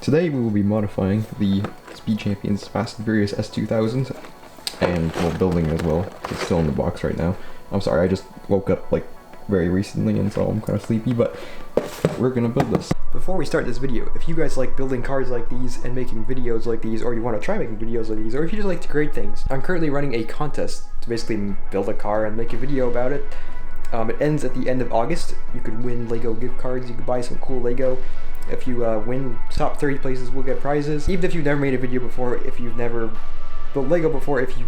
Today we will be modifying the Speed Champions Fast and Furious S2000 and well, building it as well. It's still in the box right now. I'm sorry, I just woke up like very recently and so I'm kind of sleepy, but we're gonna build this. Before we start this video, if you guys like building cars like these and making videos like these, or you want to try making videos like these, or if you just like to create things, I'm currently running a contest to basically build a car and make a video about it. It ends at the end of August. You could win Lego gift cards, you could buy some cool Lego. If you win top 30 places, will get prizes. Even if you've never made a video before, if you've never built Lego before, if you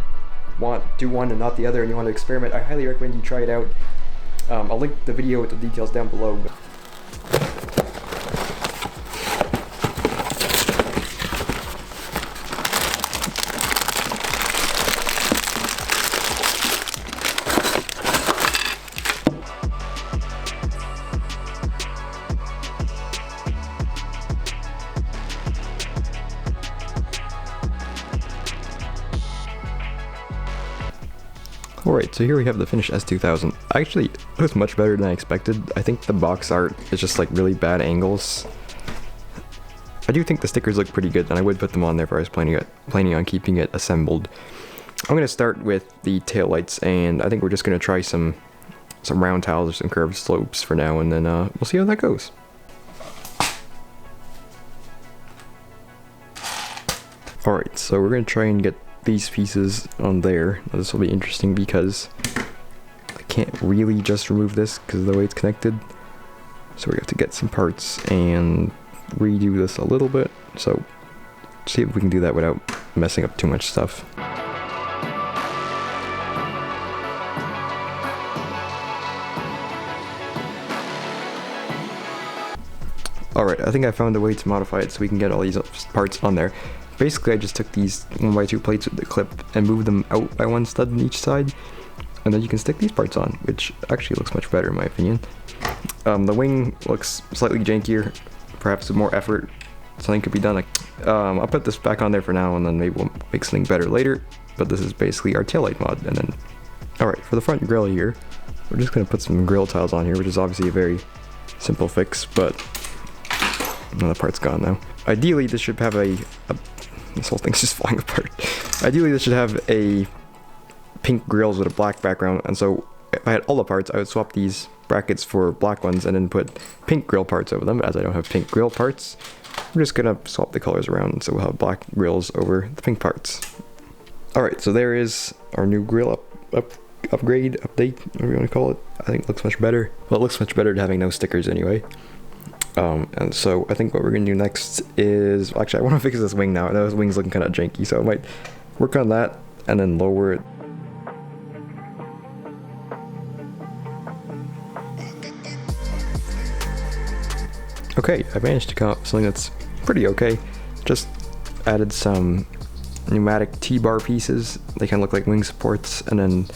want to do one and not the other and you want to experiment, I highly recommend you try it out. I'll link the video with the details down below. Alright, so here we have the finished S2000. Actually, it looks much better than I expected. I think the box art is just like really bad angles. I do think the stickers look pretty good, and I would put them on there if I was planning on keeping it assembled. I'm going to start with the taillights, and I think we're just going to try some round tiles or some curved slopes for now, and then we'll see how that goes. Alright, so we're going to try and get these pieces on there. This will be interesting because I can't really just remove this because of the way it's connected. So we have to get some parts and redo this a little bit. So see if we can do that without messing up too much stuff. Alright, I think I found a way to modify it so we can get all these parts on there. Basically, I just took these 1x2 plates with the clip and moved them out by one stud on each side, and then you can stick these parts on, which actually looks much better in my opinion. The wing looks slightly jankier, perhaps with more effort. Something could be done. I'll put this back on there for now, and then maybe we'll make something better later, but this is basically our taillight mod. And then, alright, for the front grille here, we're just going to put some grille tiles on here, which is obviously a very simple fix, but the part's gone now. Ideally, this should have this whole thing's just falling apart. Ideally, this should have a pink grills with a black background, and so if I had all the parts, I would swap these brackets for black ones and then put pink grill parts over them. But as I don't have pink grill parts, I'm just gonna swap the colors around, so we'll have black grills over the pink parts. Alright, so there is our new grill upgrade, update, whatever you want to call it. I think it looks much better. Well, it looks much better than having no stickers anyway. And so I think what we're gonna do next is, actually I want to fix this wing now. I know this wing's looking kind of janky, so I might work on that and then lower it. Okay, I managed to come up with something that's pretty okay. Just added some pneumatic T-bar pieces. They kind of look like wing supports, and then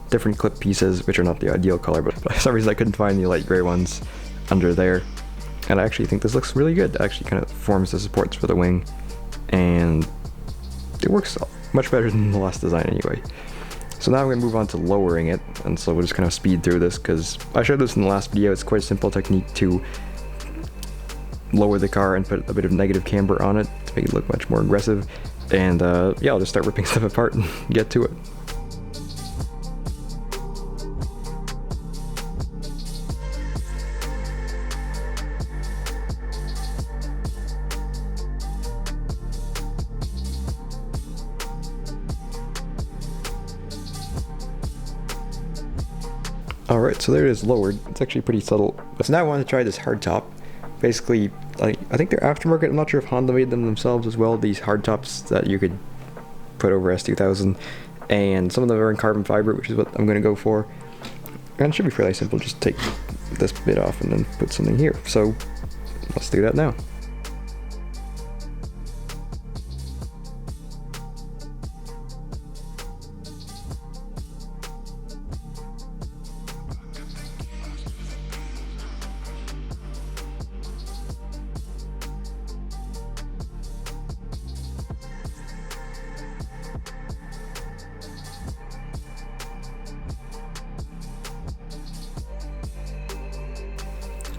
different clip pieces, which are not the ideal color, but for some reason I couldn't find the light gray ones under there. And I actually think this looks really good. It actually kind of forms the supports for the wing, and it works much better than the last design anyway. So now I'm going to move on to lowering it, and so we'll just kind of speed through this because I showed this in the last video. It's quite a simple technique to lower the car and put a bit of negative camber on it to make it look much more aggressive. And yeah, I'll just start ripping stuff apart and get to it. Alright, so there it is lowered. It's actually pretty subtle. So now I want to try this hardtop. Basically, I think they're aftermarket. I'm not sure if Honda made them themselves as well. These hardtops that you could put over S2000. And some of them are in carbon fiber, which is what I'm going to go for. And it should be fairly simple. Just take this bit off and then put something here. So let's do that now.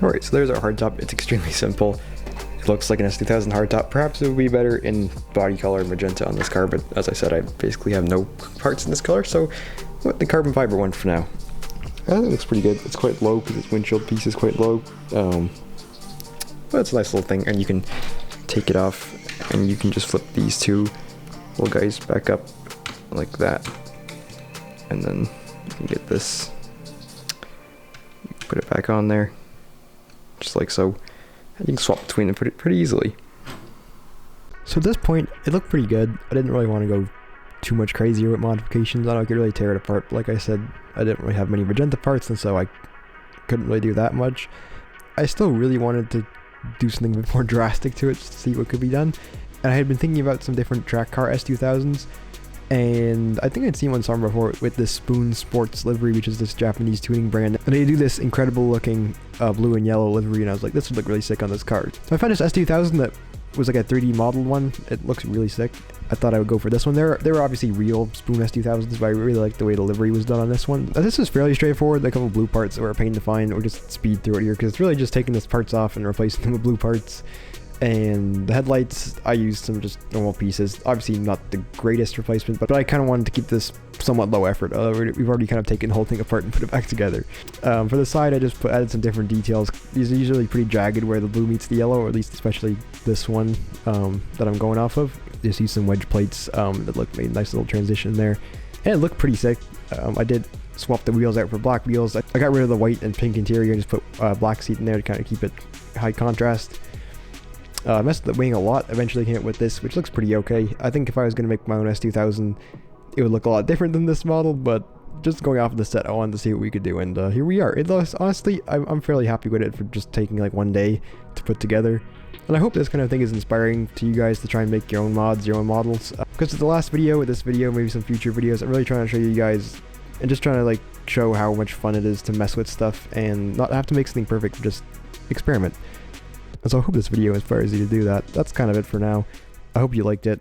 Alright, so there's our hardtop. It's extremely simple. It looks like an S2000 hardtop. Perhaps it would be better in body color magenta on this car, but as I said, I basically have no parts in this color, so I went the carbon fiber one for now. I think it looks pretty good. It's quite low because its windshield piece is quite low. But it's a nice little thing, and you can take it off, and you can just flip these two little guys back up like that, and then you can get this, put it back on there, just like so, and you can swap between them pretty easily. So at this point, it looked pretty good. I didn't really want to go too much crazier with modifications. I don't know, I could really tear it apart, but like I said, I didn't really have many magenta parts, and so I couldn't really do that much. I still really wanted to do something a bit more drastic to it to see what could be done, and I had been thinking about some different track car S2000s, and I think I'd seen one somewhere before with this Spoon Sports livery, which is this Japanese tuning brand, and they do this incredible looking blue and yellow livery, and I was like, this would look really sick on this car. So I found this S2000 that was like a 3D modeled one. It looks really sick. I thought I would go for this one. They were obviously real Spoon S2000s, but I really liked the way the livery was done on this one. This is fairly straightforward. A couple blue parts that were a pain to find, or just speed through it here, because it's really just taking these parts off and replacing them with blue parts. And the headlights, I used some just normal pieces. Obviously not the greatest replacement, but I kind of wanted to keep this somewhat low effort. We've already kind of taken the whole thing apart and put it back together. For the side, I just added some different details. These are usually pretty jagged where the blue meets the yellow, or at least especially this one that I'm going off of. Just use some wedge plates that made a nice little transition there. And it looked pretty sick. I did swap the wheels out for black wheels. I got rid of the white and pink interior and just put black seat in there to kind of keep it high contrast. I messed with the wing a lot. Eventually came up with this, which looks pretty okay. I think if I was going to make my own S2000, it would look a lot different than this model, but just going off of the set, I wanted to see what we could do, and here we are. It looks, honestly, I'm fairly happy with it for just taking like one day to put together. And I hope this kind of thing is inspiring to you guys to try and make your own mods, your own models. Because with the last video, with this video, maybe some future videos, I'm really trying to show you guys, and just trying to like show how much fun it is to mess with stuff and not have to make something perfect, but just experiment. And so I hope this video inspires you to do that. That's kind of it for now. I hope you liked it.